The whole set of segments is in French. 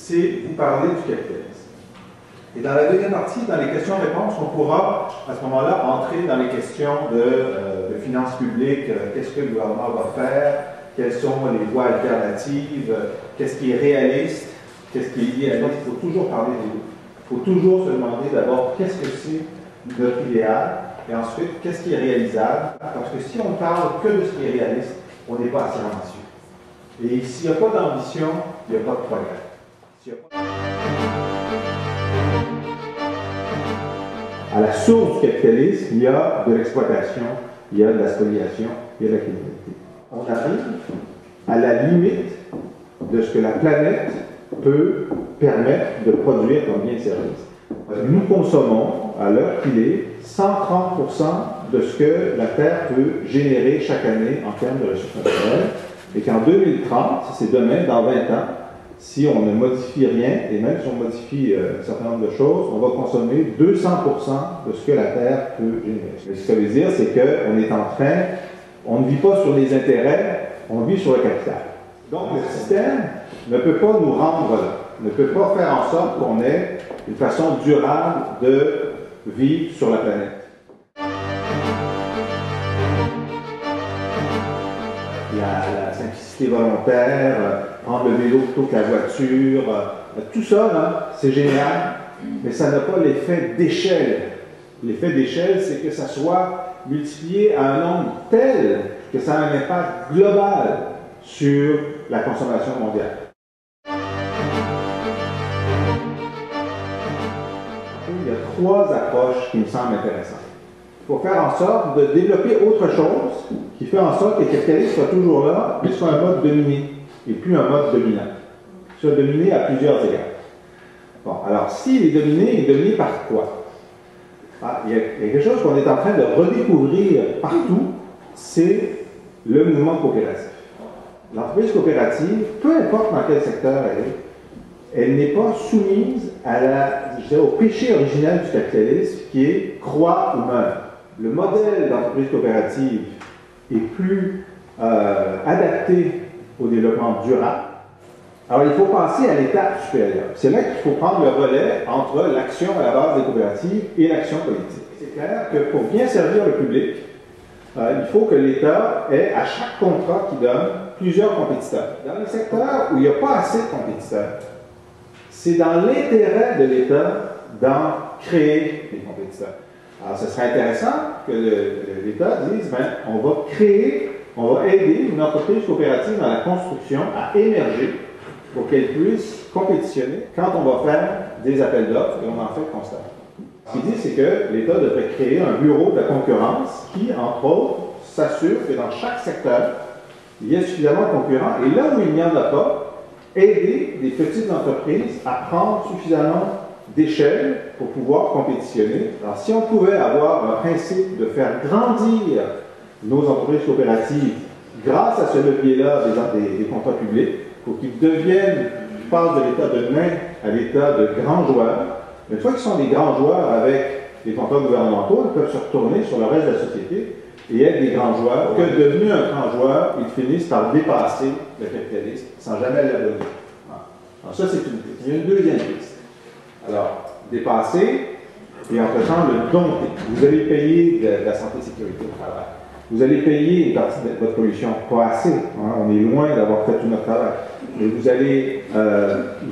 c'est vous parler du capitalisme. Et dans la deuxième partie, dans les questions-réponses, on pourra à ce moment-là entrer dans les questions de finances publiques, qu'est-ce que le gouvernement va faire, quelles sont les voies alternatives, qu'est-ce qui est réaliste, qu'est-ce qui est idéaliste. Il faut toujours parler des deux. Il faut toujours se demander d'abord qu'est-ce que c'est notre idéal, et ensuite qu'est-ce qui est réalisable. Parce que si on ne parle que de ce qui est réaliste, on n'est pas assez ambitieux. Et s'il n'y a pas d'ambition, il n'y a pas de progrès. À la source du capitalisme, il y a de l'exploitation, il y a de la spoliation, il y a de la criminalité. On arrive à la limite de ce que la planète peut permettre de produire comme bien de service. Nous consommons, à l'heure qu'il est, 130% de ce que la Terre peut générer chaque année en termes de ressources naturelles, et qu'en 2030, si c'est demain, dans 20 ans, si on ne modifie rien, et même si on modifie un certain nombre de choses, on va consommer 200% de ce que la Terre peut générer. Mais ce que ça veut dire, c'est qu'on est en train, on ne vit pas sur les intérêts, on vit sur le capital. Donc le système ne peut pas nous rendre là, ne peut pas faire en sorte qu'on ait une façon durable de vivre sur la planète. La simplicité volontaire, prendre le vélo plutôt que la voiture, tout ça, c'est génial, mais ça n'a pas l'effet d'échelle. L'effet d'échelle, c'est que ça soit multiplié à un nombre tel que ça a un impact global sur la consommation mondiale. Il y a trois approches qui me semblent intéressantes. Il faut faire en sorte de développer autre chose qui fait en sorte que le capitalisme soit toujours là, mais soit un mode dominé, et plus un mode dominant. Soit dominé à plusieurs égards. Bon, alors, s'il est dominé par quoi? Il y a quelque chose qu'on est en train de redécouvrir partout, c'est le mouvement coopératif. L'entreprise coopérative, peu importe dans quel secteur elle n'est pas soumise au péché originel du capitalisme qui est croît ou meurt. Le modèle d'entreprise coopérative est plus adapté au développement durable. Alors, il faut passer à l'étape supérieure. C'est là qu'il faut prendre le relais entre l'action à la base des coopératives et l'action politique. C'est clair que pour bien servir le public, il faut que l'État ait à chaque contrat qu'il donne plusieurs compétiteurs. Dans les secteurs où il n'y a pas assez de compétiteurs, c'est dans l'intérêt de l'État d'en créer des compétiteurs. Alors, ce serait intéressant que l'État dise, on va aider une entreprise coopérative dans la construction à émerger pour qu'elle puisse compétitionner quand on va faire des appels d'offres, et on en fait constamment. Ce qu'il dit, c'est que l'État devrait créer un bureau de la concurrence qui, entre autres, s'assure que dans chaque secteur, il y ait suffisamment de concurrents, et là où il n'y en a pas, aider des petites entreprises à prendre suffisamment d'échelle pour pouvoir compétitionner. Alors, si on pouvait avoir un principe de faire grandir nos entreprises coopératives grâce à ce levier-là des contrats publics, pour qu'ils deviennent, je passe de l'état de nain à l'état de grands joueurs, une fois qu'ils sont des grands joueurs avec les contrats gouvernementaux, ils peuvent se retourner sur le reste de la société et être des grands joueurs, que devenus un grand joueur, ils finissent par dépasser le capitalisme sans jamais l'abonner. Alors ça, c'est une piste. Il y a une deuxième piste. Alors, dépasser, et en faisant le dompter. Vous allez payer de la santé et sécurité au travail. Vous allez payer une partie de votre pollution, pas assez. On est loin d'avoir fait tout notre travail. Mais vous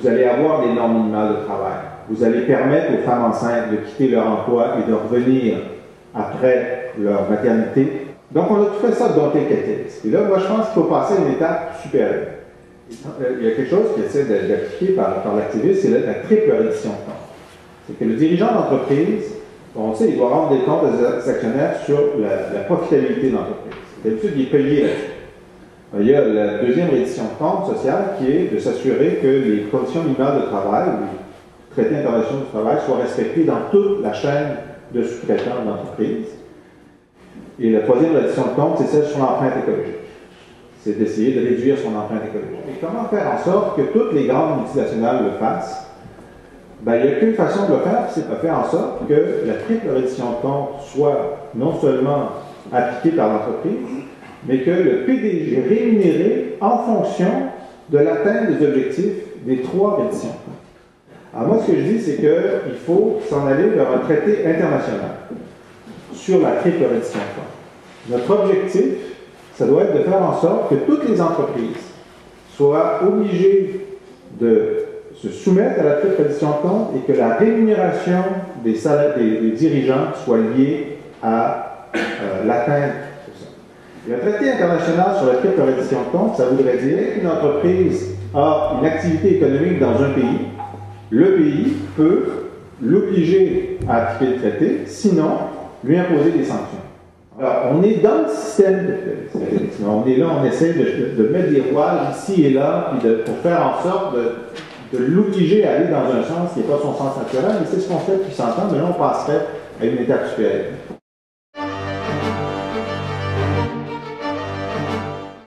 allez avoir des normes minimales de travail. Vous allez permettre aux femmes enceintes de quitter leur emploi et de revenir après leur maternité. Donc, on a tout fait ça de dompter le capitalisme. Et là, moi, je pense qu'il faut passer à une étape supérieure. Il y a quelque chose qui essaie d'appliquer par l'activiste, c'est la triple reddition de comptes. C'est que le dirigeant d'entreprise, on sait, il doit rendre des comptes aux actionnaires sur la profitabilité de l'entreprise. D'habitude, il est payé là-dessus. Il y a la deuxième reddition de comptes sociale qui est de s'assurer que les conditions minimales de travail, ou les traités internationaux du travail, soient respectés dans toute la chaîne de sous-traitants de l'entreprise. Et la troisième reddition de comptes, c'est celle sur l'empreinte écologique. C'est d'essayer de réduire son empreinte écologique. Et comment faire en sorte que toutes les grandes multinationales le fassent? Ben, il n'y a qu'une façon de le faire, c'est de faire en sorte que la triple reddition de compte soit non seulement appliquée par l'entreprise, mais que le PDG est rémunéré en fonction de l'atteinte des objectifs des 3 redditions. Alors moi, ce que je dis, c'est qu'il faut s'en aller vers un traité international sur la triple reddition de fonds. Notre objectif, ça doit être de faire en sorte que toutes les entreprises soient obligées de se soumettre à la triple reddition de compte et que la rémunération des salaires des dirigeants soit liée à l'atteinte de ça. Et un traité international sur la triple reddition de compte, ça voudrait dire qu'une entreprise a une activité économique dans un pays, le pays peut l'obliger à appliquer le traité, sinon lui imposer des sanctions. Alors, on est dans le système, on est là, on essaie de mettre des voiles ici et là, puis pour faire en sorte de l'obliger à aller dans un sens qui n'est pas son sens naturel, mais c'est ce qu'on fait depuis 100 ans, mais là on passerait à une étape supérieure.